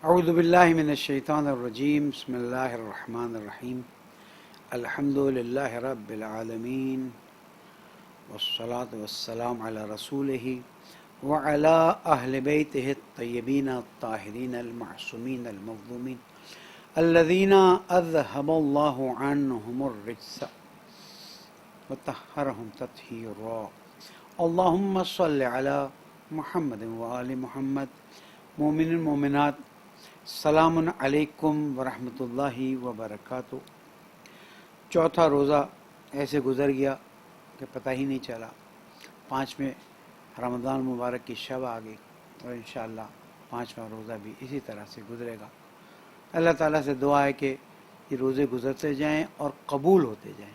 اعوذ باللہ من الشیطان الرجیم بسم اللہ الرحمن الرحیم الحمد للہ رب العالمین والصلاة والسلام علی رسولہ وعلی اہل بیتہ الطیبین الطاہرین المعصومین المظلومین الذین اذہب اللہ عنہم الرجس وطہرہم تطہیرا اللہم صلی علی محمد وآل محمد مومن مومنات السلام علیکم ورحمۃ اللہ وبرکاتہ۔ چوتھا روزہ ایسے گزر گیا کہ پتہ ہی نہیں چلا، 5ویں رمضان مبارک کی شب آ گئی اور انشاءاللہ 5واں روزہ بھی اسی طرح سے گزرے گا۔ اللہ تعالیٰ سے دعا ہے کہ یہ روزے گزرتے جائیں اور قبول ہوتے جائیں۔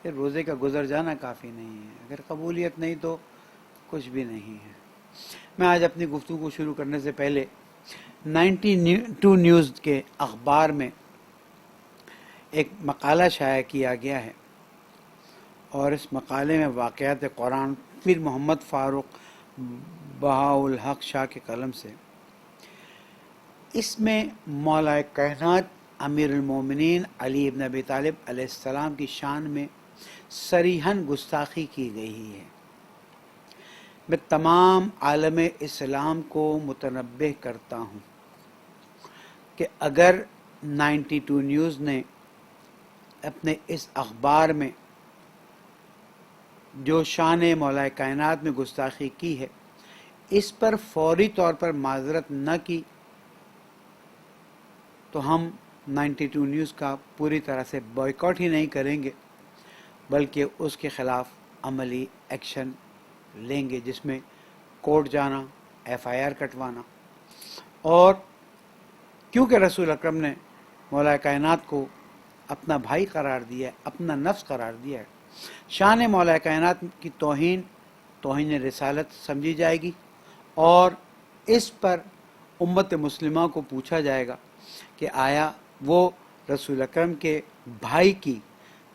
یہ روزے کا گزر جانا کافی نہیں ہے، اگر قبولیت نہیں تو کچھ بھی نہیں ہے۔ میں آج اپنی گفتگو کو شروع کرنے سے پہلے 92 نیوز کے اخبار میں ایک مقالہ شائع کیا گیا ہے، اور اس مقالے میں واقعات قرآن پھر محمد فاروق بہاءالحق شاہ کے قلم سے، اس میں مولا کائنات امیر المومنین علی ابن ابی طالب علیہ السلام کی شان میں صریحاً گستاخی کی گئی ہے۔ میں تمام عالم اسلام کو متنبہ کرتا ہوں کہ اگر 92 نیوز نے اپنے اس اخبار میں جو شان مولا کائنات میں گستاخی کی ہے، اس پر فوری طور پر معذرت نہ کی تو ہم 92 نیوز کا پوری طرح سے بائیکاٹ ہی نہیں کریں گے، بلکہ اس کے خلاف عملی ایکشن لیں گے، جس میں کورٹ جانا، FIR کٹوانا، اور کیونکہ رسول اکرم نے مولا کائنات کو اپنا بھائی قرار دیا ہے، اپنا نفس قرار دیا ہے، شان مولا کائنات کی توہین رسالت سمجھی جائے گی، اور اس پر امت مسلمہ کو پوچھا جائے گا کہ آیا وہ رسول اکرم کے بھائی کی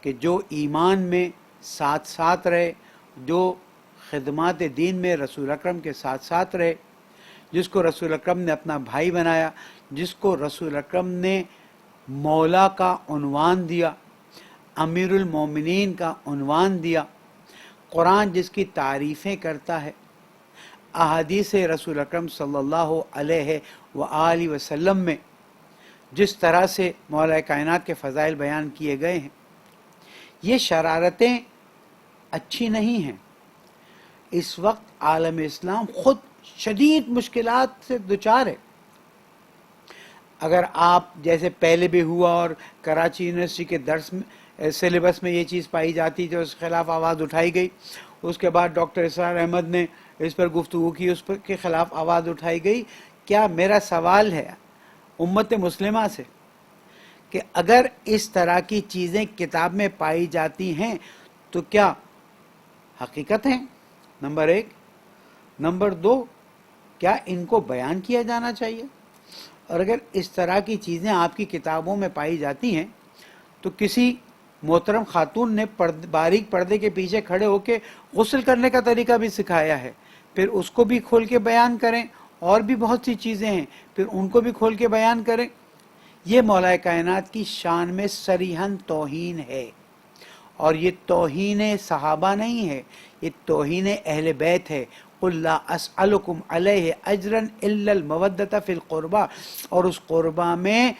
کہ جو ایمان میں ساتھ ساتھ رہے، جو خدمات دین میں رسول اکرم کے ساتھ ساتھ رہے، جس کو رسول اکرم نے اپنا بھائی بنایا، جس کو رسول اکرم نے مولا کا عنوان دیا، امیر المومنین کا عنوان دیا، قرآن جس کی تعریفیں کرتا ہے، احادیث رسول اکرم صلی اللہ علیہ وآلہ وسلم میں جس طرح سے مولا کائنات کے فضائل بیان کیے گئے ہیں، یہ شرارتیں اچھی نہیں ہیں۔ اس وقت عالم اسلام خود شدید مشکلات سے دوچار ہے۔ اگر آپ جیسے پہلے بھی ہوا اور کراچی یونیورسٹی کے درس میں سلیبس میں یہ چیز پائی جاتی تھی، اس کے خلاف آواز اٹھائی گئی، اس کے بعد ڈاکٹر اسرار احمد نے اس پر گفتگو کی، اس پر کے خلاف آواز اٹھائی گئی۔ کیا میرا سوال ہے امت مسلمہ سے کہ اگر اس طرح کی چیزیں کتاب میں پائی جاتی ہیں تو کیا حقیقت ہیں؟ نمبر 1۔ نمبر 2، کیا ان کو بیان کیا جانا چاہیے؟ اور اگر اس طرح کی چیزیں آپ کی کتابوں میں پائی جاتی ہیں تو کسی محترم خاتون نے باریک پردے کے پیچھے کھڑے ہو کے غسل کرنے کا طریقہ بھی سکھایا ہے، پھر اس کو بھی کھول کے بیان کریں، اور بھی بہت سی چیزیں ہیں، پھر ان کو بھی کھول کے بیان کریں۔ یہ مولا کائنات کی شان میں صریحاً توہین ہے، اور یہ توہین صحابہ نہیں ہے، یہ توہین اہل بیت ہے۔ قُلْ لَا أَسْأَلُكُمْ عَلَيْهِ أَجْرًا إِلَّا الْمَوَدَّةَ فِي الْقُرْبَى، اور اس قربہ میں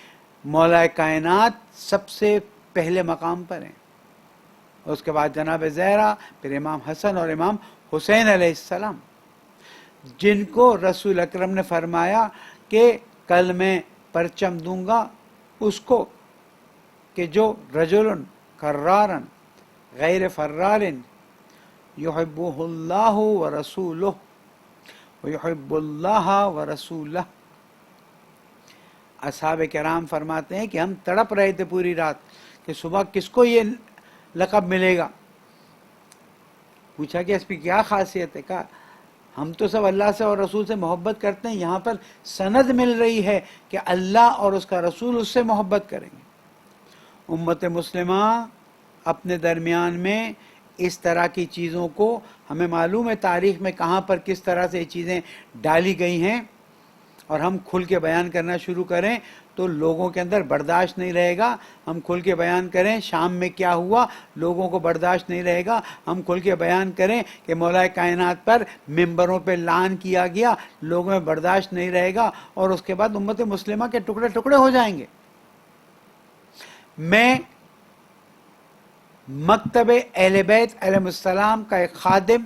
مولا کائنات سب سے پہلے مقام پر ہیں، اس کے بعد جناب زہرا، پھر امام حسن اور امام حسین علیہ السلام، جن کو رسول اکرم نے فرمایا کہ کل میں پرچم دوں گا اس کو کہ جو رجل کرارن غیر فرار یحبہ اللہ ورسولہ ویحب اللہ ورسولہ۔ اصحاب کرام فرماتے ہیں کہ ہم تڑپ رہے تھے پوری رات کہ صبح کس کو یہ لقب ملے گا۔ پوچھا کہ اس کی کیا خاصیت ہے؟ کہا ہم تو سب اللہ سے اور رسول سے محبت کرتے ہیں، یہاں پر سند مل رہی ہے کہ اللہ اور اس کا رسول اس سے محبت کریں گے۔ امت مسلمہ اپنے درمیان میں اس طرح کی چیزوں کو، ہمیں معلوم ہے تاریخ میں کہاں پر کس طرح سے یہ چیزیں ڈالی گئی ہیں، اور ہم کھل کے بیان کرنا شروع کریں تو لوگوں کے اندر برداشت نہیں رہے گا. ہم کھل کے بیان کریں شام میں کیا ہوا، لوگوں کو برداشت نہیں رہے گا. ہم کھل کے بیان کریں کہ مولا کائنات پر ممبروں پہ لعن کیا گیا، لوگوں میں برداشت نہیں رہے گا، اور اس کے بعد امت مسلمہ کے ٹکڑے ٹکڑے ہو جائیں گے. میں مکتب اہل بیت علیہ السلام کا ایک خادم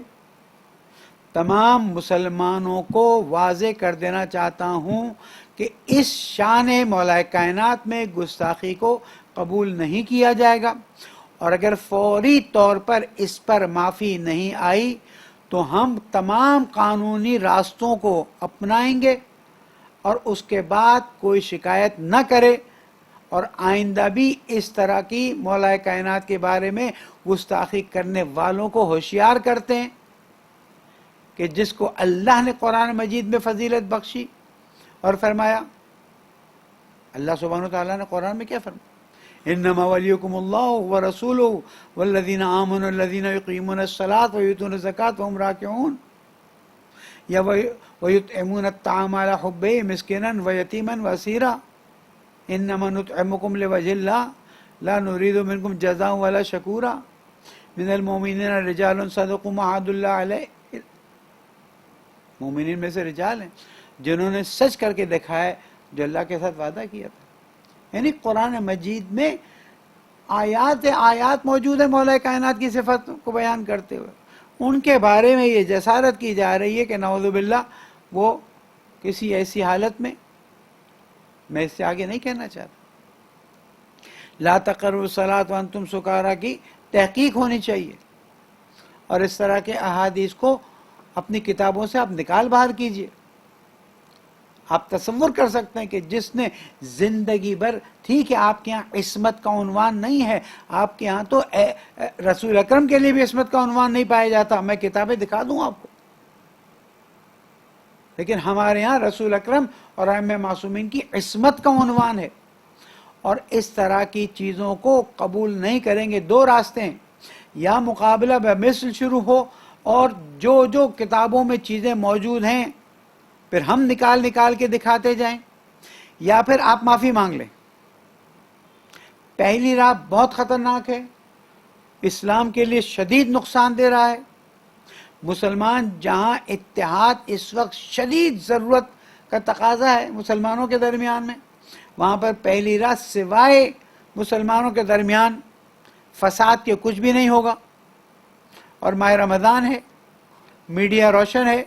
تمام مسلمانوں کو واضح کر دینا چاہتا ہوں کہ اس شان مولا کائنات میں گستاخی کو قبول نہیں کیا جائے گا، اور اگر فوری طور پر اس پر معافی نہیں آئی تو ہم تمام قانونی راستوں کو اپنائیں گے، اور اس کے بعد کوئی شکایت نہ کرے، اور آئندہ بھی اس طرح کی مولا کائنات کے بارے میں گستاخی کرنے والوں کو ہوشیار کرتے ہیں کہ جس کو اللہ نے قرآن مجید میں فضیلت بخشی اور فرمایا. اللہ سبحانہ وتعالیٰ نے قرآن میں کیا فرمایا؟ انما ولیکم اللہ ورسولہ والذین آمنوا الذین یقیمون الصلاۃ ویؤتون الزکاۃ وهم راکعون، یا ویطعمون الطعام علی حبہ مسکینا ویتیما واسیرا انما نطعمکم لوجہ اللہ لا نرید منکم جزاء ولا شکورا من المؤمنین رجال صدقوا ما عاہدوا اللہ علیہ. مومنین میں سے رجال ہیں جنہوں نے سچ کر کے دکھایا جو اللہ کے ساتھ وعدہ کیا تھا. یعنی قرآن مجید میں آیات موجود ہیں مولا کائنات کی صفت کو بیان کرتے ہوئے. ان کے بارے میں یہ جسارت کی جا رہی ہے کہ نعوذ باللہ وہ کسی ایسی حالت میں اس سے آگے نہیں کہنا چاہتا. لا تقربوا الصلاۃ وانتم سکارا کی تحقیق ہونی چاہیے، اور اس طرح کے احادیث کو اپنی کتابوں سے آپ نکال باہر کیجئے. آپ تصور کر سکتے ہیں کہ جس نے زندگی بھر، ٹھیک ہے آپ کے ہاں عصمت کا عنوان نہیں ہے، آپ کے ہاں تو رسول اکرم کے لیے بھی عصمت کا عنوان نہیں پایا جاتا، میں کتابیں دکھا دوں آپ کو، لیکن ہمارے ہاں رسول اکرم اور ائمہ معصومین کی عصمت کا عنوان ہے. اور اس طرح کی چیزوں کو قبول نہیں کریں گے. دو راستے ہیں، یا مقابلہ بمثل شروع ہو اور جو کتابوں میں چیزیں موجود ہیں پھر ہم نکال کے دکھاتے جائیں، یا پھر آپ معافی مانگ لیں. پہلی راہ بہت خطرناک ہے، اسلام کے لیے شدید نقصان دہ رہا ہے. مسلمان جہاں اتحاد اس وقت شدید ضرورت کا تقاضا ہے مسلمانوں کے درمیان میں، وہاں پر پہلی راہ سوائے مسلمانوں کے درمیان فساد کے کچھ بھی نہیں ہوگا. اور ماہ رمضان ہے، میڈیا روشن ہے،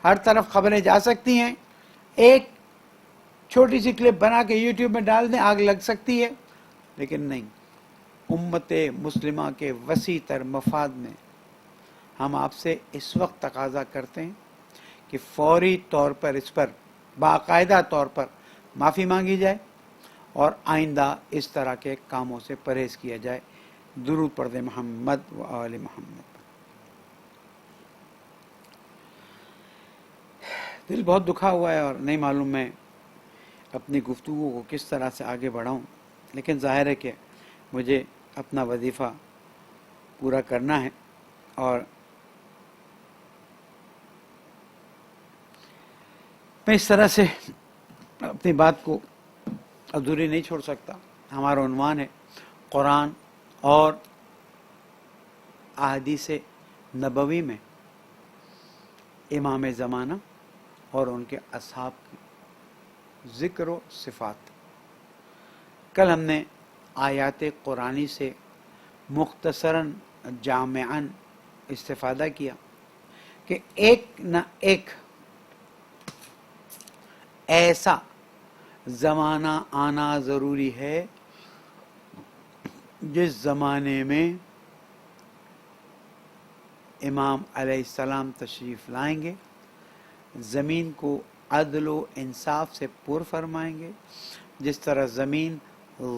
ہر طرف خبریں جا سکتی ہیں. ایک چھوٹی سی کلپ بنا کے یوٹیوب میں ڈال دیں، آگ لگ سکتی ہے. لیکن نہیں، امت مسلمہ کے وسیع تر مفاد میں ہم آپ سے اس وقت تقاضا کرتے ہیں کہ فوری طور پر اس پر باقاعدہ طور پر معافی مانگی جائے، اور آئندہ اس طرح کے کاموں سے پرہیز کیا جائے. درود پڑھ دیں محمد و آل محمد. دل بہت دکھا ہوا ہے اور نہیں معلوم میں اپنی گفتگو کو کس طرح سے آگے بڑھاؤں، لیکن ظاہر ہے کہ مجھے اپنا وظیفہ پورا کرنا ہے، اور میں اس طرح سے اپنی بات کو ادھوری نہیں چھوڑ سکتا. ہمارا عنوان ہے قرآن اور احادیث نبوی میں امام زمانہ اور ان کے اصحاب کی ذکر و صفات. کل ہم نے آیات قرآنی سے مختصراً جامعاً استفادہ کیا کہ ایک نہ ایک ایسا زمانہ آنا ضروری ہے جس زمانے میں امام علیہ السلام تشریف لائیں گے، زمین کو عدل و انصاف سے پر فرمائیں گے، جس طرح زمین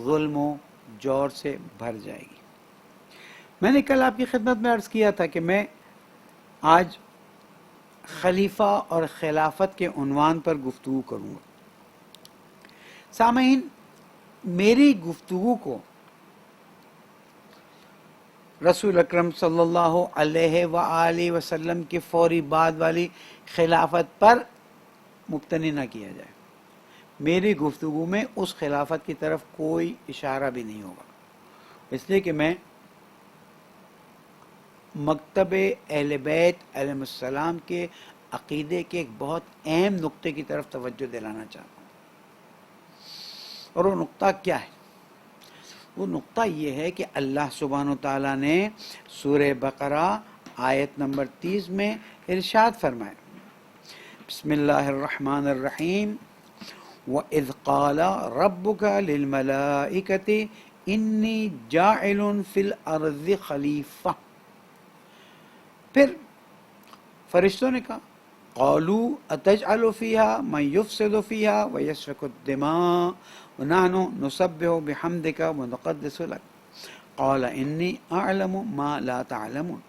ظلم و جور سے بھر جائے گی. میں نے کل آپ کی خدمت میں عرض کیا تھا کہ میں آج خلیفہ اور خلافت کے عنوان پر گفتگو کروں گا. سامعین، میری گفتگو کو رسول اکرم صلی اللہ علیہ وآلہ وسلم کے فوری بعد والی خلافت پر مبتنی نہ کیا جائے. میری گفتگو میں اس خلافت کی طرف کوئی اشارہ بھی نہیں ہوگا، اس لیے کہ میں مکتب اہل بیت علیہ السلام کے عقیدے کے ایک بہت اہم نقطے کی طرف توجہ دلانا چاہتا ہوں. اور وہ نقطہ کیا ہے؟ وہ نقطہ یہ ہے کہ اللہ سبحانہ وتعالیٰ نے سورہ بقرہ آیت نمبر 30 میں ارشاد فرمایا، بسم اللہ الرحمن الرحیم، وَإِذْ قَالَ رَبُّكَ لِلْمَلَائِكَةِ إِنِّي جَاعِلٌ فِي الْأَرْضِ خَلِيفَةً. پھر فرشتوں نے کہا، قالوا اتجعل فيها من يفسد فيها ويسفك الدماء ونحن نسبح بحمدك ونقدس لك قال إني أعلم ما لا تعلمون.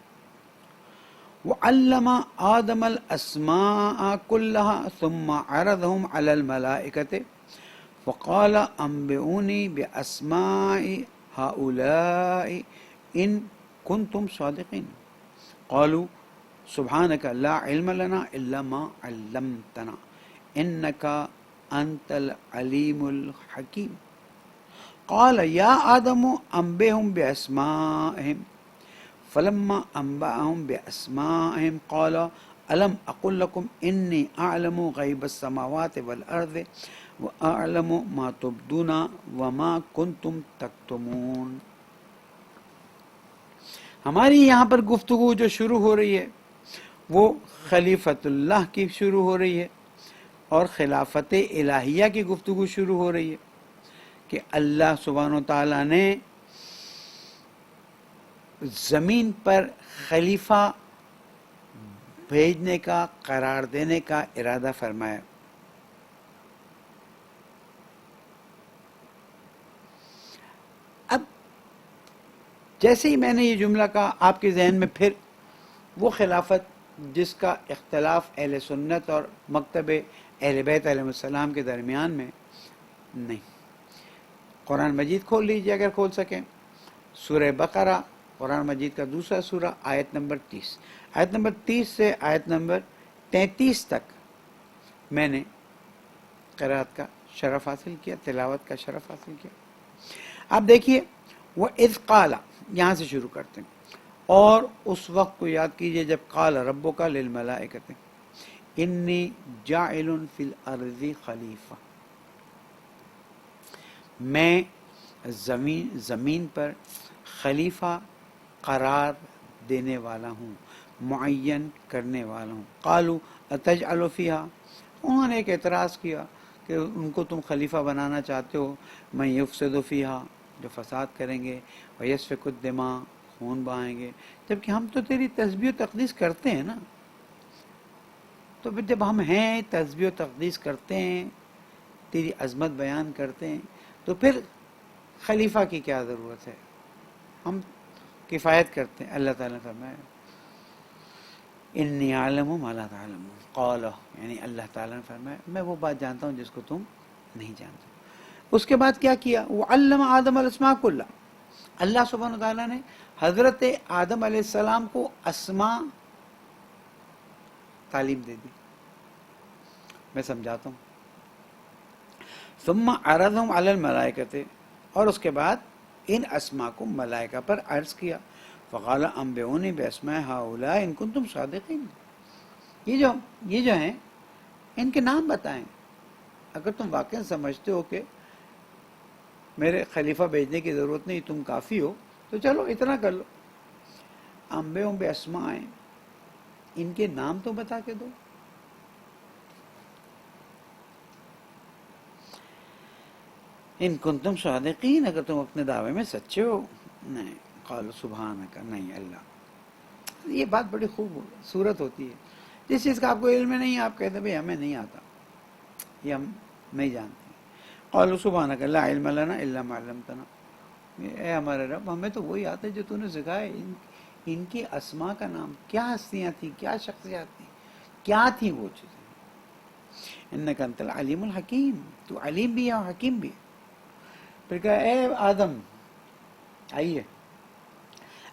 وعلم آدم الأسماء كلها ثم عرضهم على الملائكة فقال أنبئوني بأسماء هؤلاء إن كنتم صادقين. قالوا سبحانك لا علم لنا إلا ما علمتنا إنك أنت العليم الحكيم. قال يا آدم أنبئهم بأسمائهم فلما أنبأهم بأسمائهم قال ألم أقل لكم إني أعلم غيب السماوات والأرض وأعلم ما تبدون وما كنتم تكتمون. ہماری یہاں پر گفتگو جو شروع ہو رہی ہے وہ خلیفۃ اللہ کی شروع ہو رہی ہے اور خلافت الہیہ کی گفتگو شروع ہو رہی ہے کہ اللہ سبحانہ و تعالیٰ نے زمین پر خلیفہ بھیجنے کا، قرار دینے کا ارادہ فرمایا. اب جیسے ہی میں نے یہ جملہ کہا، آپ کے ذہن میں پھر وہ خلافت جس کا اختلاف اہل سنت اور مکتب اہل بیت علیہ السلام کے درمیان میں نہیں. قرآن مجید کھول لیجیے اگر کھول سکیں، سورہ بقرہ، قرآن مجید کا دوسرا سورہ، آیت نمبر 30. آیت نمبر 30 سے آیت نمبر 33 تک میں نے قرأت کا شرف حاصل کیا، تلاوت کا شرف حاصل کیا. آپ دیکھیے، وَإِذْ قَالَ، یہاں سے شروع کرتے ہیں. اور اس وقت کو یاد کیجئے جب قال ربک للملائکۃ انی جاعل فی الارض خلیفہ، میں زمین پر خلیفہ قرار دینے والا ہوں، معین کرنے والا ہوں. قالوا اتجعل فیہا، انہوں نے ایک اعتراض کیا کہ ان کو تم خلیفہ بنانا چاہتے ہو، من یفسد فیہا، جو فساد کریں گے، ویسفک الدماء، خون بہائیں گے، جبکہ ہم تو تیری تسبیح و تقدیس کرتے ہیں نا. تو پھر جب ہم ہیں، تسبیح و تقدیس کرتے ہیں، تیری عظمت بیان کرتے ہیں، تو پھر خلیفہ کی کیا ضرورت ہے؟ ہم کفایت کرتے ہیں. اللہ تعالیٰ نے فرمایا انی اعلم ما لا تعلمون. قال، یعنی اللہ تعالیٰ نے فرمایا میں وہ بات جانتا ہوں جس کو تم نہیں جانتے. اس کے بعد کیا کیا؟ وعلم آدم الاسماء کلها، اللہ سبحانہ وتعالیٰ نے حضرت آدم علیہ السلام کو اسماء تعلیم دے دی. میں سمجھاتا ہوں. ثم عرضهم علی الملائکۃ، اور اس کے بعد ان اسماء کو ملائکہ پر عرض کیا. فقال انبئونی باسماء هؤلاء ان کنتم صادقین، یہ جو ہیں ان کے نام بتائیں اگر تم واقعا سمجھتے ہو کہ میرے خلیفہ بھیجنے کی ضرورت نہیں، تم کافی ہو، تو چلو اتنا کر لو. انبئہم باسماء، ان کے نام تو بتا کے دو. ان کنتم صادقین، اگر تم اپنے دعوے میں سچے ہو. نہیں. قالوا سبحانک، نہیں اللہ. یہ بات بڑی خوب صورت ہوتی ہے. جس چیز کا آپ کو علم نہیں ہے آپ کہتے ہیں بھئی ہمیں نہیں آتا، یہ ہم نہیں جانتے. قالوا سبحانک لا علم لنا الا ما علمتنا، اے ہمارے رب ہمیں تو وہی آتا ہے جو تو نے سکھائے. ان کی اسماء کا نام، کیا ہستیاں تھیں، کیا شخصیات تھیں، کیا تھیں وہ چیزیں. انک انت العلیم الحکیم، تو علیم بھی ہے اور حکیم بھی ہے. پھر کہا اے آدم آئیے،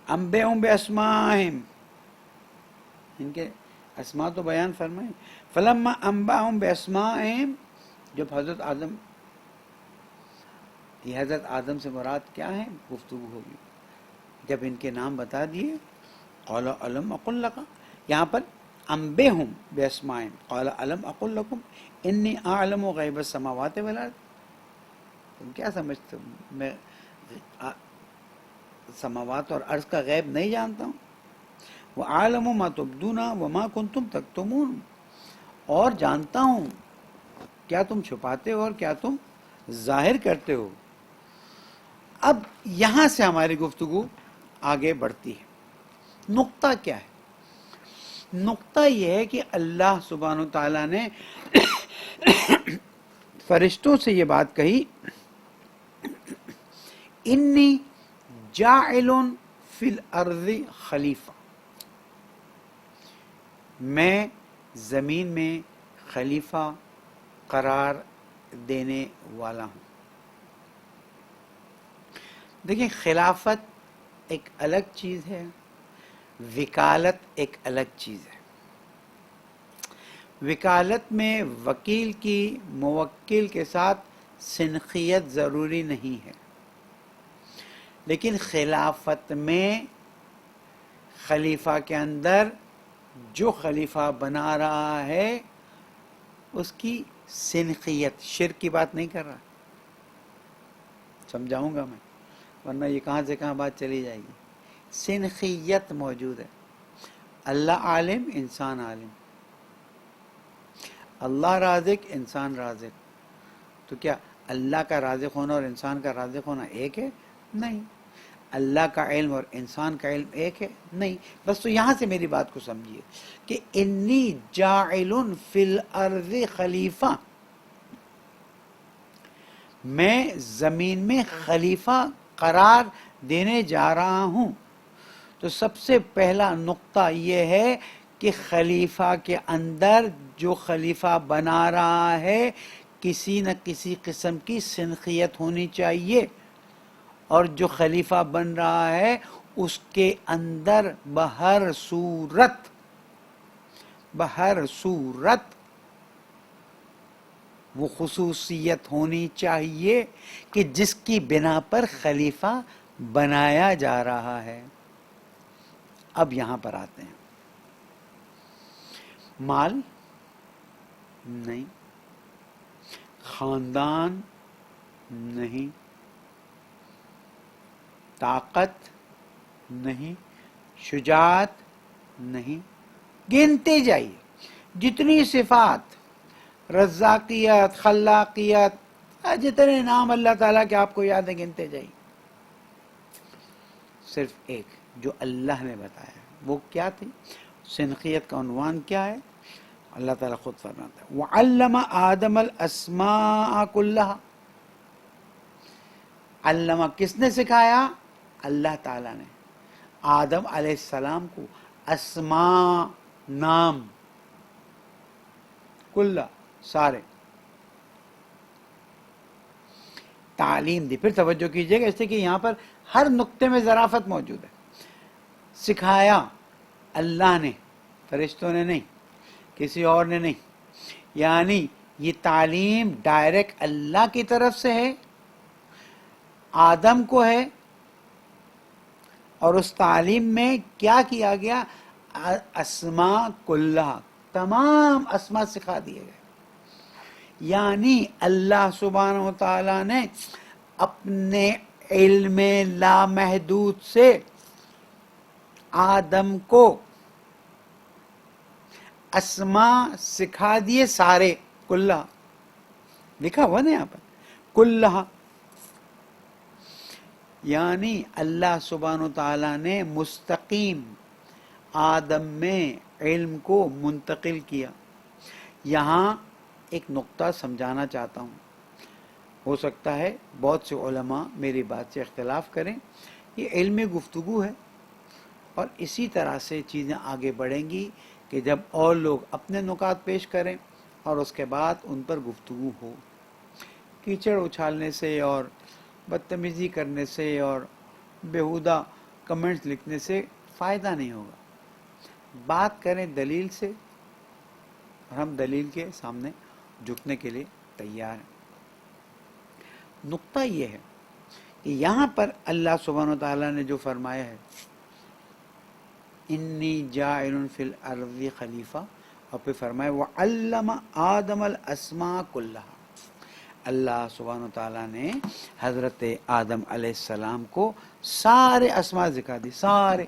انبئہم باسمائہم، ان کے اسماء تو بیان فرمائیں. فلما انباہم باسمائہم، جب حضرت آدم، یہ حضرت آدم سے مراد کیا ہے؟ گفتگو ہوگی. جب ان کے نام بتا دیے، قال الم اقل لک، یہاں پر انبئہم باسمائہم، قال الم اقل لکم انی اعلم غیب السماوات والارض. تم کیا سمجھتے ہو میں سماوات اور عرض کا غیب نہیں جانتا ہوں؟ وَأَعْلَمُ مَا تُبْدُونَ وَمَا كُنْتُمْ تَكْتُمُونَ، اور جانتا ہوں کیا تم چھپاتے ہو اور کیا تم ظاہر کرتے ہو. اب یہاں سے ہماری گفتگو آگے بڑھتی ہے. نقطہ کیا ہے؟ نقطہ یہ ہے کہ اللہ سبحانہ و تعالیٰ نے فرشتوں سے یہ بات کہی، انی جاعل فی الارض خلیفہ، میں زمین میں خلیفہ قرار دینے والا ہوں. دیکھیں، خلافت ایک الگ چیز ہے، وکالت ایک الگ چیز ہے. وکالت میں وکیل کی موکل کے ساتھ سنخیت ضروری نہیں ہے، لیکن خلافت میں خلیفہ کے اندر جو خلیفہ بنا رہا ہے اس کی سنخیت، شرک کی بات نہیں کر رہا، سمجھاؤں گا میں، ورنہ یہ کہاں سے کہاں بات چلی جائے گی. سنخیت موجود ہے. اللہ عالم، انسان عالم، اللہ رازق، انسان رازق. تو کیا اللہ کا رازق ہونا اور انسان کا رازق ہونا ایک ہے؟ نہیں. اللہ کا علم اور انسان کا علم ایک ہے؟ نہیں. بس تو یہاں سے میری بات کو سمجھیے کہ انی جاعل فی الارض خلیفہ، میں زمین میں خلیفہ قرار دینے جا رہا ہوں. تو سب سے پہلا نقطہ یہ ہے کہ خلیفہ کے اندر جو خلیفہ بنا رہا ہے کسی نہ کسی قسم کی سنخیت ہونی چاہیے، اور جو خلیفہ بن رہا ہے اس کے اندر بہر صورت وہ خصوصیت ہونی چاہیے کہ جس کی بنا پر خلیفہ بنایا جا رہا ہے. اب یہاں پر آتے ہیں. مال نہیں، خاندان نہیں، طاقت نہیں، شجاعت نہیں. گنتے جائیے جتنی صفات، رزاقیت، خلاقیت، جتنے نام اللہ تعالیٰ کے آپ کو یاد ہیں گنتے جائیے. صرف ایک جو اللہ نے بتایا، وہ کیا تھی؟ سنخیت کا عنوان کیا ہے؟ اللہ تعالیٰ خود فرماتا ہے وَعَلَّمَ آدَمَ الْأَسْمَاءَ كُلَّهَا. علمہ کس نے سکھایا؟ اللہ تعالیٰ نے آدم علیہ السلام کو اسماء، نام، کلّا، سارے، تعلیم دی. پھر توجہ کیجئے گا اس لیے کہ یہاں پر ہر نقطے میں ظرافت موجود ہے. سکھایا اللہ نے، فرشتوں نے نہیں، کسی اور نے نہیں. یعنی یہ تعلیم ڈائریکٹ اللہ کی طرف سے ہے، آدم کو ہے، اور اس تعلیم میں کیا کیا گیا؟ اسماء کلّہا، تمام اسماء سکھا دیے گئے. یعنی اللہ سبحانہ و تعالیٰ نے اپنے علم لامحدود سے آدم کو اسماء سکھا دیے سارے، کلّہا لکھا ہوا نا یہاں پر، کلّہا. یعنی اللہ سبحانہ و تعالیٰ نے مستقیم آدم میں علم کو منتقل کیا. یہاں ایک نقطہ سمجھانا چاہتا ہوں، ہو سکتا ہے بہت سے علماء میری بات سے اختلاف کریں. یہ علمی گفتگو ہے، اور اسی طرح سے چیزیں آگے بڑھیں گی کہ جب اور لوگ اپنے نکات پیش کریں اور اس کے بعد ان پر گفتگو ہو. کیچڑ اچھالنے سے اور بدتمیزی کرنے سے اور بیہودہ کمنٹس لکھنے سے فائدہ نہیں ہوگا. بات کریں دلیل سے، اور ہم دلیل کے سامنے جھکنے کے لیے تیار ہیں۔ نقطہ یہ ہے کہ یہاں پر اللہ سبحانہ و تعالیٰ نے جو فرمایا ہے انی جاعل فی الارض خلیفہ، اور پھر فرمایا وعلم آدم الاسماء کلھا، اللہ سبحانہ و تعالیٰ نے حضرت آدم علیہ السلام کو سارے اسماء ذکر دی، سارے۔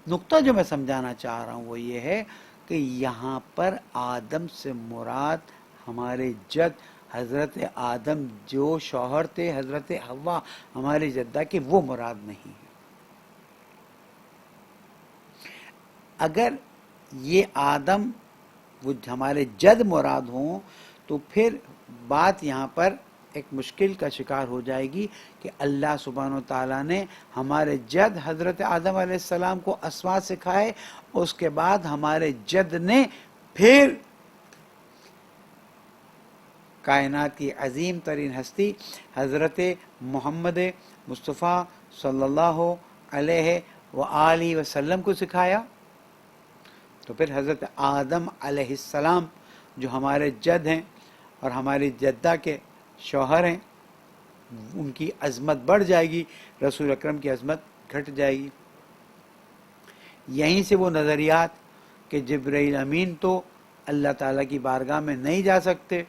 نقطہ جو میں سمجھانا چاہ رہا ہوں وہ یہ ہے کہ یہاں پر آدم سے مراد ہمارے جد حضرت آدم جو شوہر تھے حضرت حوا ہماری جدہ کے، وہ مراد نہیں ہے۔ اگر یہ آدم وہ ہمارے جد مراد ہوں تو پھر بات یہاں پر ایک مشکل کا شکار ہو جائے گی کہ اللہ سبحانہ و تعالیٰ نے ہمارے جد حضرت آدم علیہ السلام کو اسماء سکھائے، اس کے بعد ہمارے جد نے پھر کائنات کی عظیم ترین ہستی حضرت محمد مصطفیٰ صلی اللہ علیہ وآلہ وسلم کو سکھایا۔ تو پھر حضرت آدم علیہ السلام جو ہمارے جد ہیں اور ہماری جدہ کے شوہر ہیں، ان کی عظمت بڑھ جائے گی، رسول اکرم کی عظمت گھٹ جائے گی۔ یہیں سے وہ نظریات کہ جبرائیل امین تو اللہ تعالیٰ کی بارگاہ میں نہیں جا سکتے،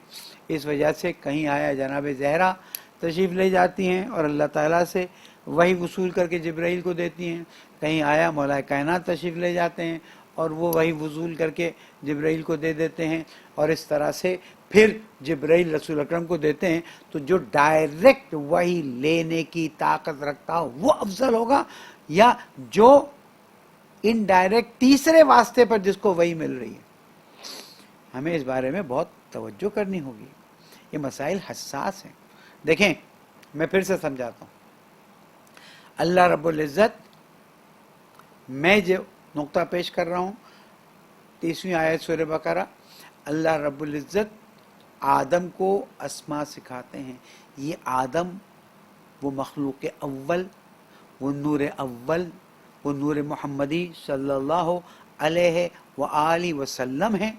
اس وجہ سے کہیں آیا جناب زہرا تشریف لے جاتی ہیں اور اللہ تعالیٰ سے وہی وصول کر کے جبرائیل کو دیتی ہیں، کہیں آیا مولا کائنات تشریف لے جاتے ہیں اور وہ وہی وصول کر کے جبرائیل کو دے دیتے ہیں، اور اس طرح سے پھر جبرائیل رسول اکرم کو دیتے ہیں۔ تو جو ڈائریکٹ وہی لینے کی طاقت رکھتا ہو وہ افضل ہوگا، یا جو انڈائریکٹ تیسرے واسطے پر جس کو وہی مل رہی ہے؟ ہمیں اس بارے میں بہت توجہ کرنی ہوگی، یہ مسائل حساس ہیں۔ دیکھیں میں پھر سے سمجھاتا ہوں، اللہ رب العزت، میں جو نقطہ پیش کر رہا ہوں 30ویں آیت سورہ بقرہ، اللہ رب العزت آدم کو اسماء سکھاتے ہیں۔ یہ آدم وہ مخلوق اول، وہ نور اول، وہ نور محمدی صلی اللہ علیہ وآلہ وسلم ہیں،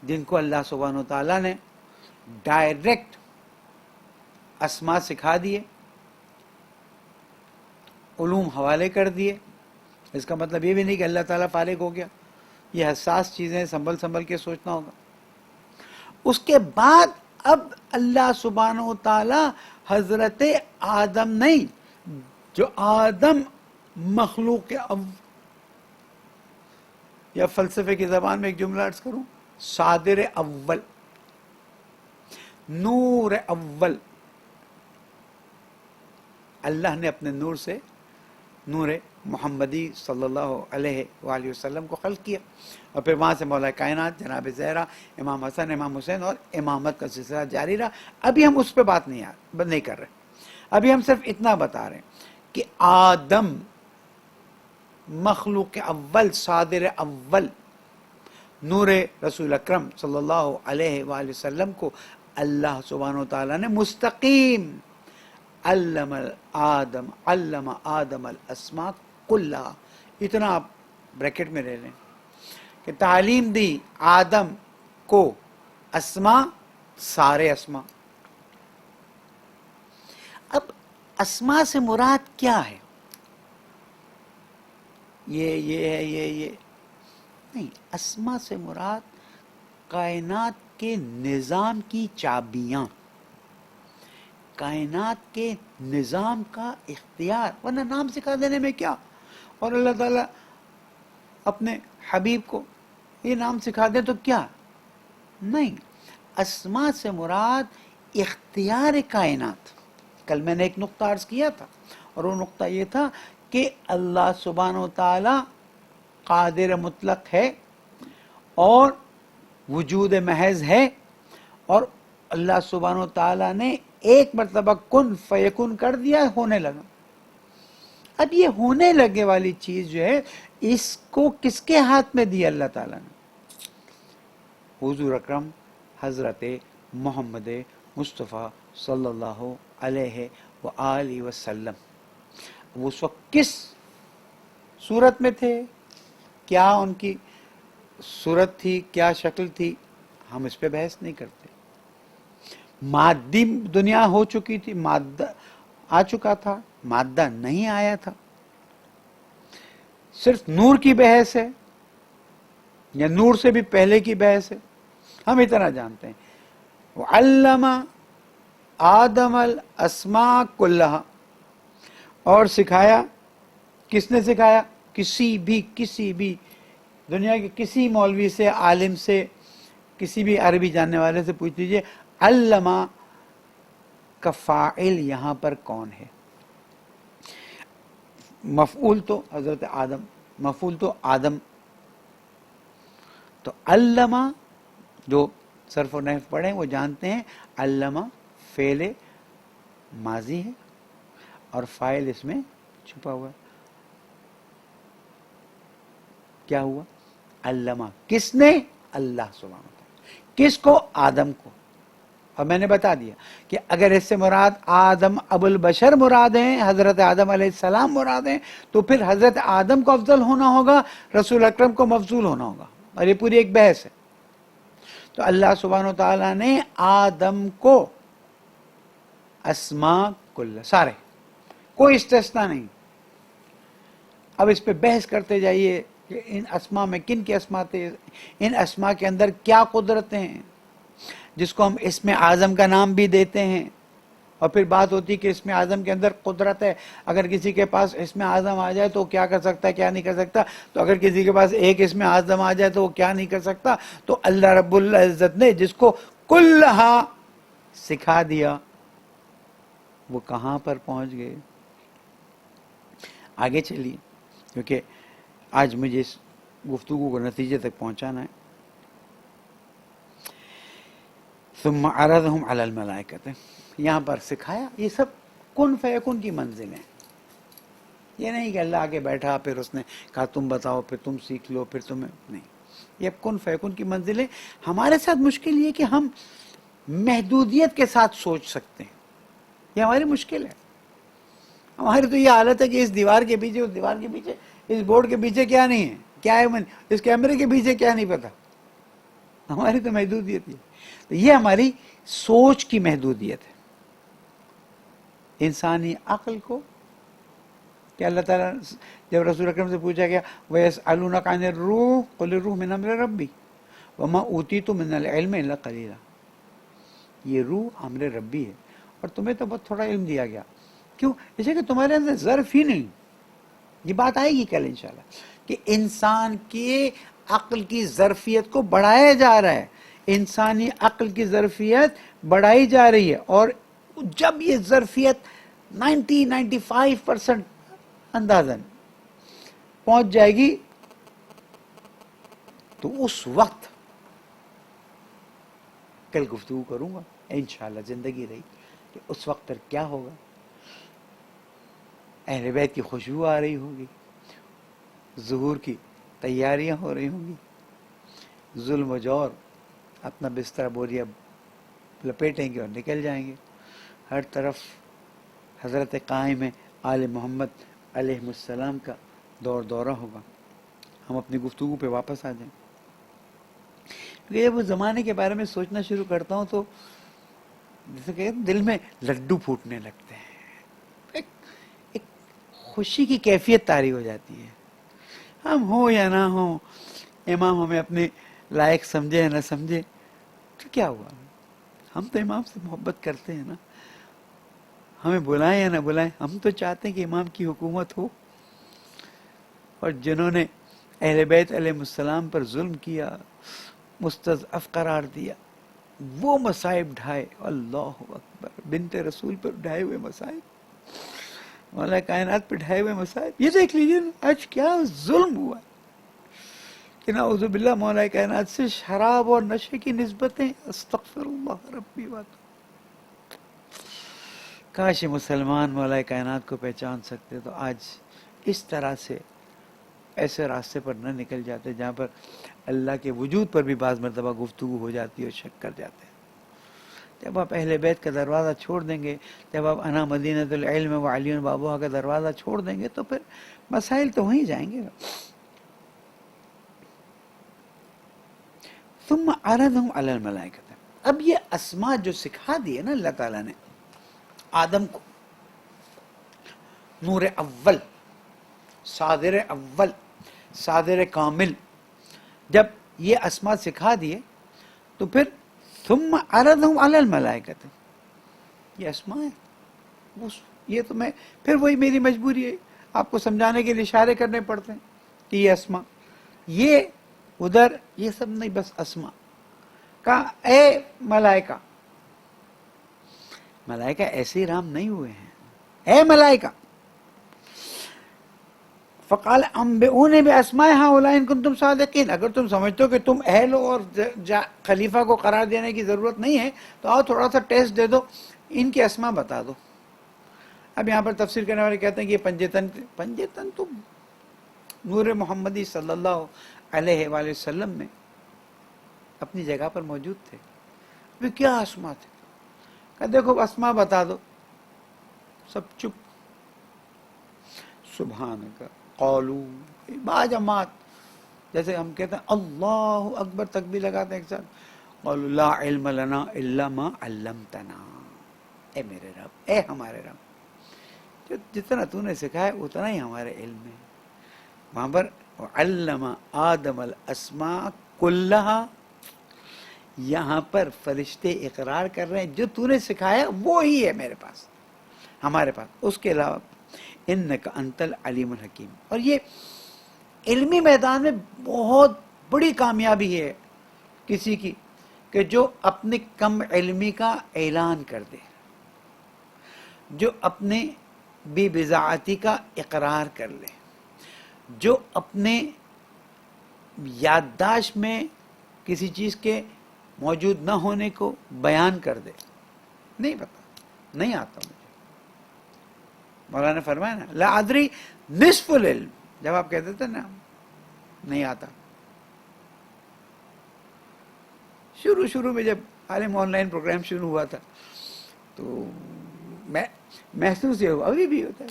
جن کو اللہ سبحانہ و تعالیٰ نے ڈائریکٹ اسماء سکھا دیے، علوم حوالے کر دیے۔ اس کا مطلب یہ بھی نہیں کہ اللہ تعالیٰ فارغ ہو گیا، یہ حساس چیزیں سنبھل کے سوچنا ہوگا۔ اس کے بعد اب اللہ سبحانہ و تعالیٰ حضرت آدم نہیں، جو آدم مخلوق یا فلسفے کی زبان میں ایک جملہ عرض کروں، صادر اول، نور اول، اللہ نے اپنے نور سے نور محمدی صلی اللہ علیہ وآلہ وسلم کو خلق کیا، اور پھر وہاں سے مولا کائنات جناب زہرا، امام حسن، امام حسین، اور امامت کا سلسلہ جاری رہا۔ ابھی ہم اس پہ بات نہیں کر رہے، ابھی ہم صرف اتنا بتا رہے ہیں کہ آدم مخلوق اول، صادر اول، نور رسول اکرم صلی اللہ علیہ وآلہ وسلم کو اللہ سبحانہ و تعالیٰ نے مستقیم علم آدم الاسماء کلھا، اتنا آپ بریکٹ میں لے لیں کہ تعلیم دی آدم کو اسماء، سارے اسماء۔ اب اسماء سے مراد کیا ہے؟ یہ ہے یہ نہیں، اسماء سے مراد کائنات کے نظام کی چابیاں، کائنات کے نظام کا اختیار، ورنہ نام سکھا دینے میں کیا؟ اور اللہ تعالیٰ اپنے حبیب کو یہ نام سکھا دے تو کیا؟ نہیں، اسماء سے مراد اختیار کائنات۔ کل میں نے ایک نقطہ عرض کیا تھا، اور وہ نقطہ یہ تھا کہ اللہ سبحانہ و تعالی قادر مطلق ہے اور وجود محض ہے، اور اللہ سبحانہ و تعالی نے ایک مرتبہ کن فیکن کر دیا، ہونے لگا۔ اب یہ ہونے لگے والی چیز جو ہے، اس کو کس کے ہاتھ میں دی اللہ تعالیٰ نے؟ حضور اکرم حضرت محمد مصطفیٰ صلی اللہ علیہ وآلہ وسلم۔ وہ اس وقت کس صورت میں تھے؟ کیا ان کی صورت تھی، کیا شکل تھی، ہم اس پہ بحث نہیں کرتے. مادی دنیا ہو چکی تھی، مادہ آ چکا تھا، مادہ نہیں آیا تھا. صرف نور کی بحث ہے یا نور سے بھی پہلے کی بحث ہے، ہم اتنا جانتے ہیں. وَعَلَّمَ آدم الاسماء کلھا، اور سکھایا. کس نے سکھایا؟ کسی بھی دنیا کے کسی مولوی سے، عالم سے، کسی بھی عربی جاننے والے سے پوچھ لیجئے علمہ کا فاعل یہاں پر کون ہے؟ مفعول تو حضرت آدم، مفعول تو آدم. تو علمہ جو صرف و نحو پڑھیں وہ جانتے ہیں علمہ فعل ماضی ہے اور فاعل اس میں چھپا ہوا ہے. کیا ہوا؟ علمہ. کس نے؟ اللہ سبحانہ وتعالی. کس کو؟ آدم کو. اور میں نے بتا دیا کہ اگر اس سے مراد آدم ابو البشر مراد ہیں، حضرت آدم علیہ السلام مراد ہیں، تو پھر حضرت آدم کو افضل ہونا ہوگا، رسول اکرم کو مفضول ہونا ہوگا، اور یہ پوری ایک بحث ہے. تو اللہ سبحانہ وتعالی نے آدم کو اسماء کل، سارے، کوئی استثناء نہیں. اب اس پہ بحث کرتے جائیے کہ ان اسماء میں کن کے اسماء تھے، ان اسماء کے اندر کیا قدرتیں ہیں، جس کو ہم اسم اعظم کا نام بھی دیتے ہیں. اور پھر بات ہوتی ہے کہ اسم اعظم کے اندر قدرت ہے، اگر کسی کے پاس اسم اعظم آ جائے تو کیا کر سکتا ہے، کیا نہیں کر سکتا. تو اگر کسی کے پاس ایک اسم اعظم آ جائے تو وہ کیا نہیں کر سکتا. تو اللہ رب العزت نے جس کو کلھا سکھا دیا، وہ کہاں پر پہنچ گئے. آگے چلیے، کیونکہ آج مجھے اس گفتگو کو نتیجے تک پہنچانا ہے. ثم عرضهم علی الملائکۃ، یہاں پر سکھایا. یہ سب کن فیکن کی منزل ہیں. یہ نہیں کہ اللہ آگے بیٹھا پھر اس نے کہا تم بتاؤ، پھر تم سیکھ لو، پھر تمہیں نہیں. یہ اب کن فیکن کی منزل ہے. ہمارے ساتھ مشکل یہ کہ ہم محدودیت کے ساتھ سوچ سکتے ہیں، یہ ہماری مشکل ہے. ہماری تو یہ حالت ہے کہ اس دیوار کے پیچھے، اس دیوار کے پیچھے، اس بورڈ کے پیچھے کیا نہیں ہے، کیا ہے، اس کیمرے کے پیچھے کیا نہیں پتا. ہماری تو محدودیت ہے. تو یہ ہماری سوچ کی محدودیت ہے. انسانی عقل کو کہ اللہ تعالیٰ جب رسول اکرم سے پوچھا گیا وَيَسْأَلُونَكَ عَنِ الرُّوحِ قُلِ الرُّوحُ مِنْ أَمْرِ رَبِّي وَمَا أُوتِيتُم مِنَ الْعِلْمِ إِلَّا قَلِيلًا، یہ روح امر ربی ہے اور تمہیں تو بہت تھوڑا علم دیا گیا. کیوں؟ اس لیے کہ تمہارے اندر ظرف ہی نہیں. یہ بات آئے گی کل انشاءاللہ کہ انسان کی عقل کی ظرفیت کو بڑھایا جا رہا ہے. انسانی عقل کی ظرفیت بڑھائی جا رہی ہے، اور جب یہ ظرفیت 95% اندازاً پہنچ جائے گی تو اس وقت کل گفتگو کروں گا انشاءاللہ، زندگی رہی کہ اس وقت تک کیا ہوگا. اہل بیت کی خوشبو آ رہی ہوگی، ظہور کی تیاریاں ہو رہی ہوں گی، ظلم و جور اپنا بستر بوریا لپیٹیں گے اور نکل جائیں گے. ہر طرف حضرت قائم آل محمد علیہ السلام کا دور دورہ ہوگا. ہم اپنی گفتگو پہ واپس آ جائیں. جب اس زمانے کے بارے میں سوچنا شروع کرتا ہوں تو جیسے کہ دل میں لڈو پھوٹنے لگتے ہیں، ایک خوشی کی کیفیت طاری ہو جاتی ہے. ہم ہوں یا نہ ہوں، امام ہمیں اپنے لائق سمجھے یا نہ سمجھے تو کیا ہوا، ہم تو امام سے محبت کرتے ہیں نا. ہمیں بلائیں یا نہ بلائیں، ہم تو چاہتے ہیں کہ امام کی حکومت ہو. اور جنہوں نے اہل بیت علیہ السلام پر ظلم کیا، مستضعف قرار دیا، وہ مصائب ڈھائے، اللہ اکبر، بنت رسول پر ڈھائے ہوئے مصائب، مولا کائنات پر ڈھائے ہوئے مصائب. یہ دیکھ لیجیے آج کیا ظلم ہوا کہ نعوذ باللہ مولا کائنات سے شراب اور نشے کی نسبتیں. استغفر اللہ ربی واتوب. کاش مسلمان مولا کائنات کو پہچان سکتے تو آج اس طرح سے ایسے راستے پر نہ نکل جاتے جہاں پر اللہ کے وجود پر بھی بعض مرتبہ گفتگو ہو جاتی ہے اور شک کر جاتے ہیں. جب آپ اہل بیت کا دروازہ چھوڑ دیں گے، جب آپ انا مدینۃ العلم و علی بابوہا کا دروازہ چھوڑ دیں گے تو پھر مسائل تو وہیں جائیں گے. ثم عرضهم علی الملائکۃ. اب یہ اسماء جو سکھا دیے نا اللہ تعالیٰ نے آدم کو، نور اول، صادر اول، صادر کامل، جب یہ اسماء سکھا دیے تو پھر ثم عرضهم علی الملائکۃ، یہ اسماء ہیں. یہ تو میں پھر وہی میری مجبوری ہے آپ کو سمجھانے کے لیے اشارے کرنے پڑتے ہیں کہ یہ اسماء، یہ ادھر، یہ سب نہیں، بس اسماء. کہا اے ملائکہ، ملائکہ ایسے ہی رام نہیں ہوئے ہیں، اے ملائکہ. فقال انبئونی باسماء ہؤلاء ان کنتم صادقین، اگر تم سمجھتے ہو کہ تم اہل ہو اور خلیفہ کو قرار دینے کی ضرورت نہیں ہے تو آؤ تھوڑا سا ٹیسٹ دے دو، ان کے اسماء بتا دو. اب یہاں پر تفسیر کرنے والے کہتے ہیں کہ یہ پنجتن تو نور محمدی صلی اللہ علیہ وآلہ وسلم میں اپنی جگہ پر موجود تھے. وہ کیا اسماء تھے؟ کہ دیکھو اسماء بتا دو. سب چپ. سبحانک قالو، باجماعت، جیسے ہم کہتے ہیں اللہ اکبر تکبیر لگاتے ہیں ایک ساتھ، قالوا لا علم لنا الا ما علمتنا. اے میرے رب، اے ہمارے رب، جتنا تو نے سکھایا اتنا ہی ہمارے علم میں. وہاں پر علم آدم الاسماء کلہا، یہاں پر فرشتے اقرار کر رہے ہیں جو تو نے سکھایا وہی ہے میرے پاس، ہمارے پاس، اس کے علاوہ. انک انت العلیم الحکیم. اور یہ علمی میدان میں بہت بڑی کامیابی ہے کسی کی کہ جو اپنی کم علمی کا اعلان کر دے، جو اپنے بے بضاعتی کا اقرار کر لے، جو اپنے یادداشت میں کسی چیز کے موجود نہ ہونے کو بیان کر دے. نہیں پتا، نہیں آتا مجھے. مولانا نے فرمایا نا لا ادری نصف العلم، جب آپ کہتے تھے نا نہیں آتا. شروع میں جب عالم آن لائن پروگرام شروع ہوا تھا تو میں محسوس یہ ہوا، ابھی بھی ہوتا ہے،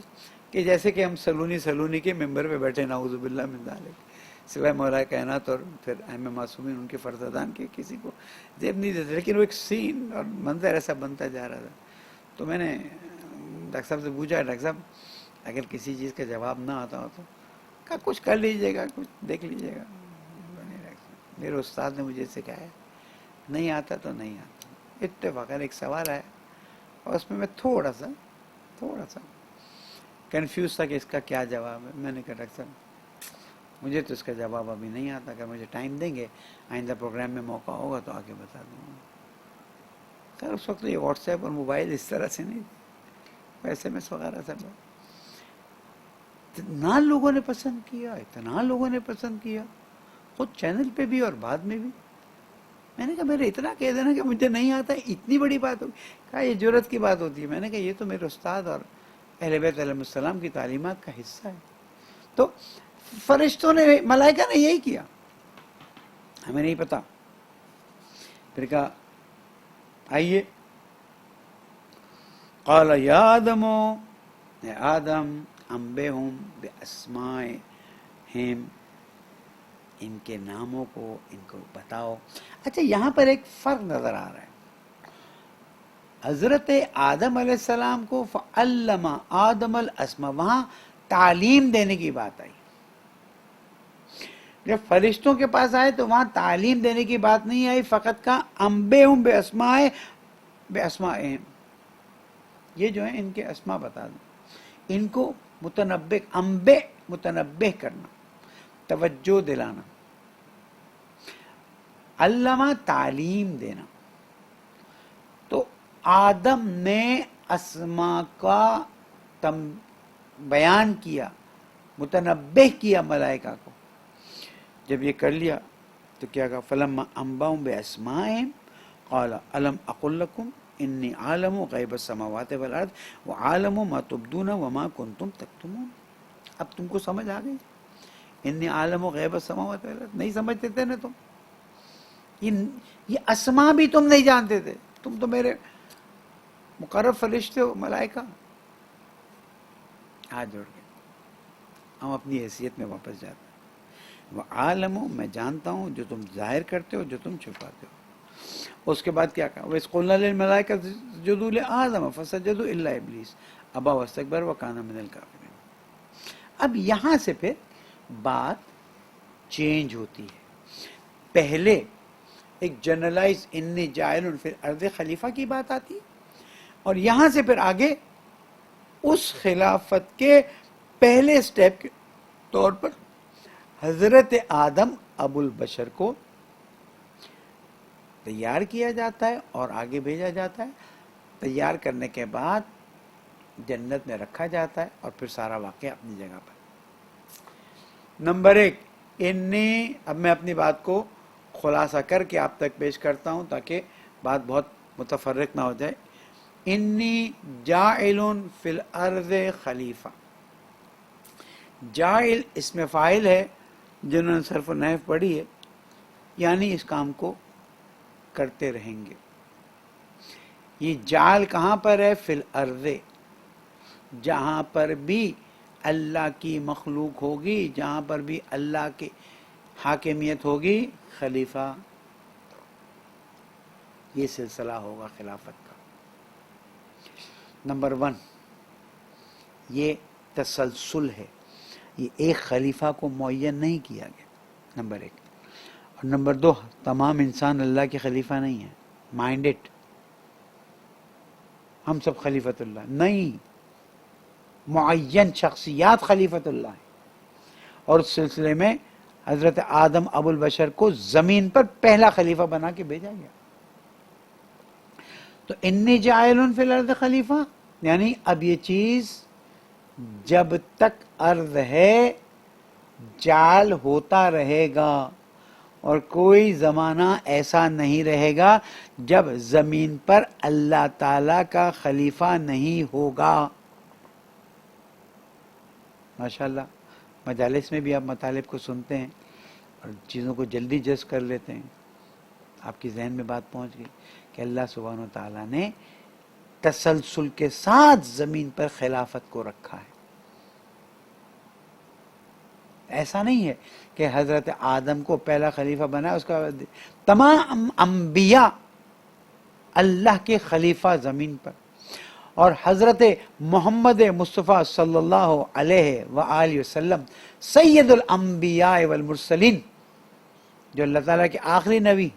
کہ جیسے کہ ہم سلونی کے ممبر پہ بیٹھے، نعوذ باللہ من ذالک، سوائے مولا کائنات اور پھر ائمہ معصومین ان کے فرزندان کے کسی کو زیب نہیں دیتے. لیکن وہ ایک سین اور منظر ایسا بنتا جا رہا تھا. تو میں نے ڈاکٹر صاحب سے پوچھا، ڈاکٹر صاحب اگر کسی چیز کا جواب نہ آتا ہو تو کہا کچھ کر لیجئے گا، کچھ دیکھ لیجئے گا. میرے استاد نے مجھے سکھایا نہیں آتا تو نہیں آتا. اتفاقاً ایک سوال آیا اور اس میں تھوڑا سا کنفیوز تھا کہ اس کا کیا جواب ہے. میں نے کہا ڈاکٹر صاحب مجھے تو اس کا جواب ابھی نہیں آتا، اگر مجھے ٹائم دیں گے آئندہ پروگرام میں موقع ہوگا تو آگے بتا دوں گا. خیر اس وقت یہ واٹس ایپ اور موبائل اس طرح سے نہیں، ایس ایم ایس وغیرہ سب. اتنا لوگوں نے پسند کیا، خود چینل پہ بھی اور بعد میں بھی. میں نے کہا میرے اتنا کہہ دینا کہ مجھے نہیں آتا اتنی بڑی بات ہوگی. کہا یہ جرت کی بات ہوتی ہے. میں نے کہا یہ تو میرے استاد اور اہل بیت علیہ السلام کی تعلیمات کا حصہ ہے. تو فرشتوں نے، ملائکہ نے یہی کیا، ہمیں نہیں پتا. پھر کہا آئیے، قال یا آدم، اے آدم، انبئہم باسمائہم، ان کے ناموں کو ان کو بتاؤ. اچھا یہاں پر ایک فرق نظر آ رہا ہے. حضرت آدم علیہ السلام کو فعلم آدم الاسماء، وہاں تعلیم دینے کی بات آئی. جب فرشتوں کے پاس آئے تو وہاں تعلیم دینے کی بات نہیں آئی، فقط کہا انبئہم باسمائہم، یہ جو ہیں ان کے اسماء بتا دو. ان کو متنبہ کرنا، توجہ دلانا. علامہ تعلیم دینا. تو آدم نے اسماء کا بیان کیا، متنبہ کیا ملائکہ کو. جب یہ کر لیا تو کیا کہا فلما انبأہم باسمائہم قال الم اقل لکم انی عالم غیب السماوات والارض وعالم ما تبدون وما کنتم تکتمون. اب تم کو سمجھ آ گئی؟ انی عالم غیب السماوات والارض نہیں سمجھتے تھے نا تم؟ یہ اسماء بھی تم نہیں جانتے تھے. تم تو میرے مقرب فرشتے ہو، ملائکہ. ہاتھ جوڑ کے ہم اپنی حیثیت میں واپس جاتے ہیں. وعالم، میں جانتا ہوں جو تم ظاہر کرتے ہو، جو تم چھپاتے ہو. اس کے بعد کیا کہا؟ وَإِذْ قُلْنَا لِلْمَلَائِكَةِ اسْجُدُوا لِآدَمَ فَسَجَدُوا إِلَّا إِبْلِيسَ أَبَى وَاسْتَكْبَرَ وَكَانَ مِنَ الْكَافِرِينَ. اب یہاں سے پھر بات چینج ہوتی ہے. پہلے ایک جنرلائز انی جاعل فی الارض خلیفہ کی بات آتی ہے، اور یہاں سے پھر آگے اس خلافت کے پہلے سٹیپ کے طور پر حضرت آدم ابو البشر کو تیار کیا جاتا ہے اور آگے بھیجا جاتا ہے. تیار کرنے کے بعد جنت میں رکھا جاتا ہے اور پھر سارا واقعہ اپنی جگہ پر. نمبر 1، اب میں اپنی بات کو خلاصہ کر کے آپ تک پیش کرتا ہوں تاکہ بات بہت متفرق نہ ہو جائے. انی جاعل فی الارض خلیفہ. جاعل اس میں فاعل ہے، جنہوں نے صرف و نحو پڑھی ہے، یعنی اس کام کو کرتے رہیں گے. یہ جعل کہاں پر ہے؟ فی الارض، جہاں پر بھی اللہ کی مخلوق ہوگی، جہاں پر بھی اللہ کی حاکمیت ہوگی، خلیفہ، یہ سلسلہ ہوگا خلافت کا. نمبر 1، یہ تسلسل ہے، یہ ایک خلیفہ کو معین نہیں کیا گیا، نمبر 1. اور نمبر 2، تمام انسان اللہ کے خلیفہ نہیں ہیں. مائنڈ اٹ، ہم سب خلیفۃ اللہ نہیں، معین شخصیات خلیفۃ اللہ ہیں. اور اس سلسلے میں حضرت آدم ابو البشر کو زمین پر پہلا خلیفہ بنا کے بھیجا گیا. تو انی جاعل فی الارض خلیفہ، یعنی اب یہ چیز جب تک ارض ہے جعل ہوتا رہے گا، اور کوئی زمانہ ایسا نہیں رہے گا جب زمین پر اللہ تعالی کا خلیفہ نہیں ہوگا. ماشاءاللہ مجالس میں بھی آپ مطالب کو سنتے ہیں اور چیزوں کو جلدی جذب کر لیتے ہیں. آپ کی ذہن میں بات پہنچ گئی کہ اللہ سبحانہ وتعالیٰ نے تسلسل کے ساتھ زمین پر خلافت کو رکھا ہے. ایسا نہیں ہے کہ حضرت آدم کو پہلا خلیفہ بنا، اس کا تمام انبیاء اللہ کے خلیفہ زمین پر، اور حضرت محمد مصطفیٰ صلی اللہ علیہ وآلہ وسلم سید الانبیاء والمرسلین، جو اللہ تعالیٰ کے آخری نبی،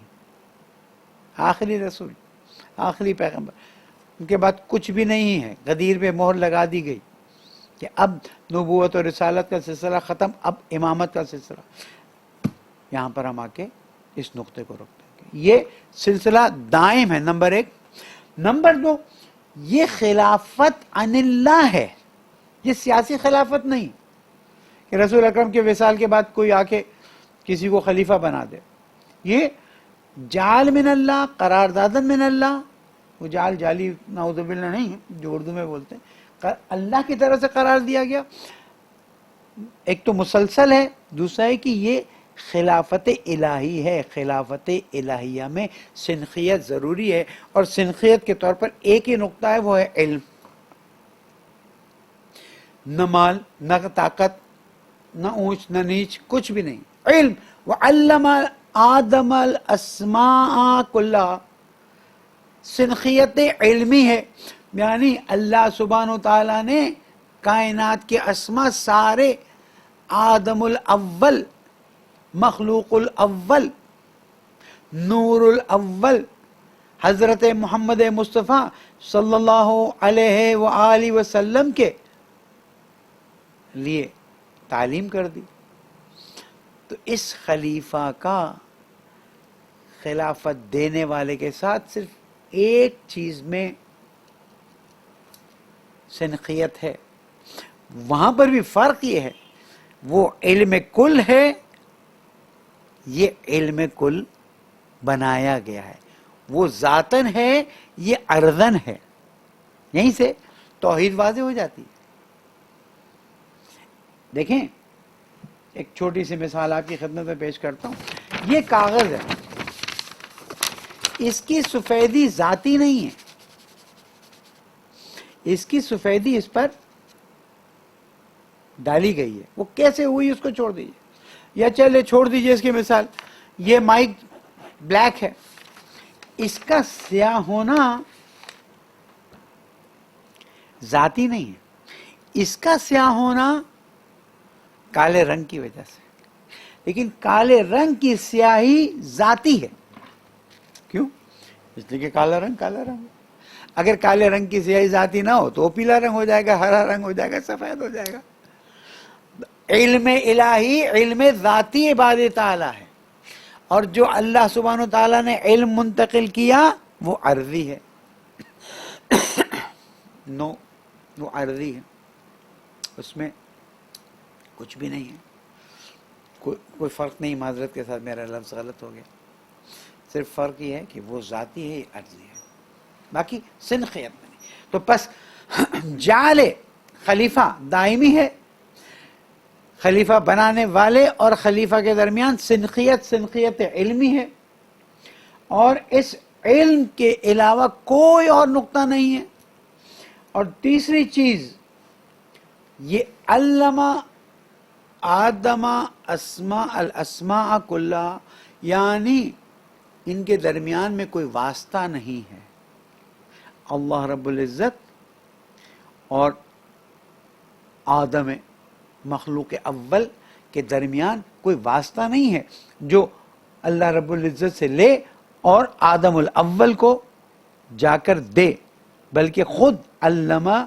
آخری رسول، آخری پیغمبر، ان کے بعد کچھ بھی نہیں ہے. غدیر پہ مہر لگا دی گئی کہ اب نبوت اور رسالت کا سلسلہ ختم، اب امامت کا سلسلہ. یہاں پر ہم آ کے اس نقطے کو رکھتے ہیں. یہ سلسلہ دائم ہے، نمبر 1. نمبر 2، یہ خلافت عن اللہ ہے، یہ سیاسی خلافت نہیں کہ رسول اکرم کے وصال کے بعد کوئی آ کے کسی کو خلیفہ بنا دے. یہ جعل من اللہ، قراردادن من اللہ. وہ جعل جعلی نعوذ باللہ نہیں ہے جو اردو میں بولتے ہیں، اللہ کی طرف سے قرار دیا گیا. ایک تو مسلسل ہے، دوسرا ہے کہ یہ خلافت الہی ہے. خلافت الہیہ میں سنخیت ضروری ہے، اور سنخیت کے طور پر ایک ہی نقطہ ہے، وہ ہے علم. نہ مال، نہ طاقت، نہ اونچ نہ نیچ، کچھ بھی نہیں. علم. وعلم آدم الاسماء کلھا، سنخیت علمی ہے، یعنی اللہ سبحانہ وتعالیٰ نے کائنات کے اسما سارے، آدم الاول، مخلوق الاول، نور الاول، حضرت محمد مصطفیٰ صلی اللہ علیہ وآلہ وسلم کے لیے تعلیم کر دی. تو اس خلیفہ کا خلافت دینے والے کے ساتھ صرف ایک چیز میں سنخیت ہے، وہاں پر بھی فرق یہ ہے، وہ علم کل ہے، یہ علم کل بنایا گیا ہے. وہ ذاتن ہے، یہ ارضن ہے. یہیں سے توحید واضح ہو جاتی ہے. دیکھیں ایک چھوٹی سی مثال آپ کی خدمت میں پیش کرتا ہوں. یہ کاغذ ہے، اس کی سفیدی ذاتی نہیں ہے، اس کی سفیدی اس پر ڈالی گئی ہے. وہ کیسے ہوئی اس کو چھوڑ دیجیے، یا چلے چھوڑ دیجئے اس کی مثال، یہ مائک بلیک ہے، اس کا سیاہ ہونا ذاتی نہیں ہے، اس کا سیاہ ہونا کالے رنگ کی وجہ سے، لیکن کالے رنگ کی سیاہی ذاتی ہے. کیوں؟ اس لیے کہ کالا رنگ ہے. اگر کالے رنگ کی سیاہی ذاتی نہ ہو تو وہ پیلا رنگ ہو جائے گا، ہرا رنگ ہو جائے گا، سفید ہو جائے گا. علم الہی علم ذاتی بارِ تعالیٰ ہے، اور جو اللہ سبحانہ و تعالیٰ نے علم منتقل کیا وہ عرضی ہے. وہ عرضی ہے، اس میں کچھ بھی نہیں ہے، کوئی فرق نہیں. معذرت کے ساتھ میرا لفظ غلط ہو گیا، صرف فرق یہ ہے کہ وہ ذاتی ہے، یہ عرضی ہے، باقی سنخیت میں نہیں. تو پس جعل خلیفہ دائمی ہے، خلیفہ بنانے والے اور خلیفہ کے درمیان سنخیت علمی ہے، اور اس علم کے علاوہ کوئی اور نقطہ نہیں ہے. اور تیسری چیز یہ علمہ آدم الاسماء کلها، یعنی ان کے درمیان میں کوئی واسطہ نہیں ہے. اللہ رب العزت اور آدم مخلوق اول کے درمیان کوئی واسطہ نہیں ہے جو اللہ رب العزت سے لے اور آدم الاول کو جا کر دے، بلکہ خود علمہ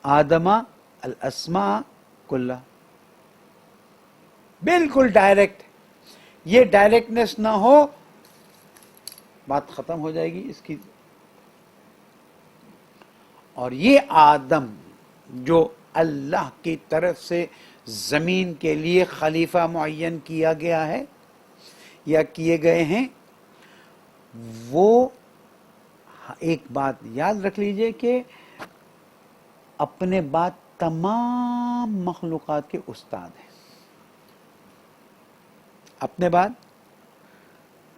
آدم الاسماء کلها، بالکل ڈائریکٹ. یہ ڈائریکٹنس نہ ہو بات ختم ہو جائے گی اس کی. اور یہ آدم جو اللہ کی طرف سے زمین کے لیے خلیفہ معین کیا گیا ہے یا کیے گئے ہیں، وہ ایک بات یاد رکھ لیجئے کہ اپنے بعد تمام مخلوقات کے استاد ہیں. اپنے بعد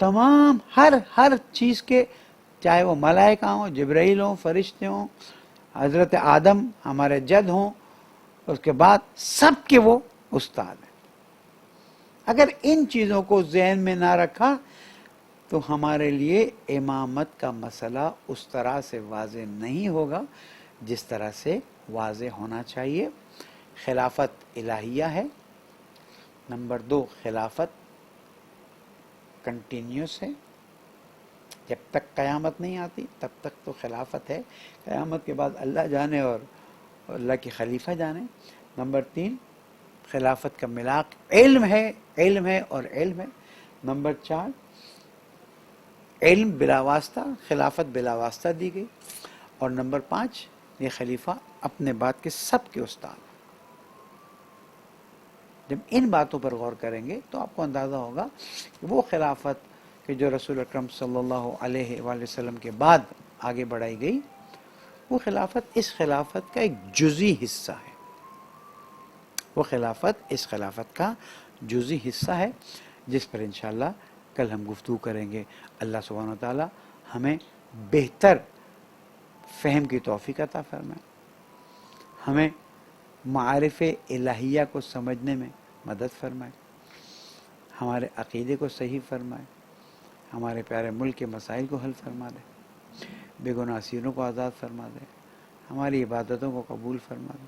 تمام ہر چیز کے، چاہے وہ ملائکہ ہوں، جبرائیل ہوں، فرشتے ہوں، حضرت آدم ہمارے جد ہوں، اس کے بعد سب کے وہ استاد ہیں. اگر ان چیزوں کو ذہن میں نہ رکھا تو ہمارے لیے امامت کا مسئلہ اس طرح سے واضح نہیں ہوگا جس طرح سے واضح ہونا چاہیے. خلافت الہیہ ہے. نمبر 2، خلافت کنٹینیوس ہے، جب تک قیامت نہیں آتی تب تک تو خلافت ہے. قیامت کے بعد اللہ جانے اور اللہ کے خلیفہ جانے. نمبر 3، خلافت کا ملاک علم ہے اور علم ہے. نمبر 4، علم بلا واسطہ، خلافت بلا واسطہ دی گئی. اور نمبر 5، یہ خلیفہ اپنے بعد کے سب کے استاد. جب ان باتوں پر غور کریں گے تو آپ کو اندازہ ہوگا کہ وہ خلافت کہ جو رسول اکرم صلی اللہ علیہ وآلہ وسلم کے بعد آگے بڑھائی گئی، وہ خلافت اس خلافت کا ایک جزئی حصہ ہے. وہ خلافت اس خلافت کا جزئی حصہ ہے جس پر انشاءاللہ کل ہم گفتگو کریں گے. اللہ سبحانہ وتعالی ہمیں بہتر فہم کی توفیق عطا فرمائے، ہمیں معارف الہیہ کو سمجھنے میں مدد فرمائے، ہمارے عقیدے کو صحیح فرمائے، ہمارے پیارے ملک کے مسائل کو حل فرما دے، بے گناہ اسیروں کو آزاد فرما دے، ہماری عبادتوں کو قبول فرما دے،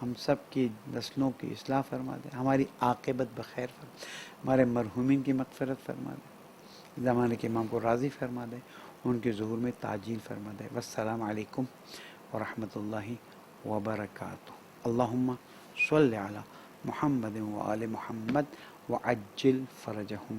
ہم سب کی نسلوں کی اصلاح فرما دے، ہماری عاقبت بخیر فرما دے، ہمارے مرحومین کی مغفرت فرما دے، زمانے کے امام کو راضی فرما دے، ان کے ظہور میں تعجیل فرما دے. والسلام علیکم ورحمۃ اللہ وبرکاتہ. اللہم صلی علی محمد وآل محمد وعجل فرجہم.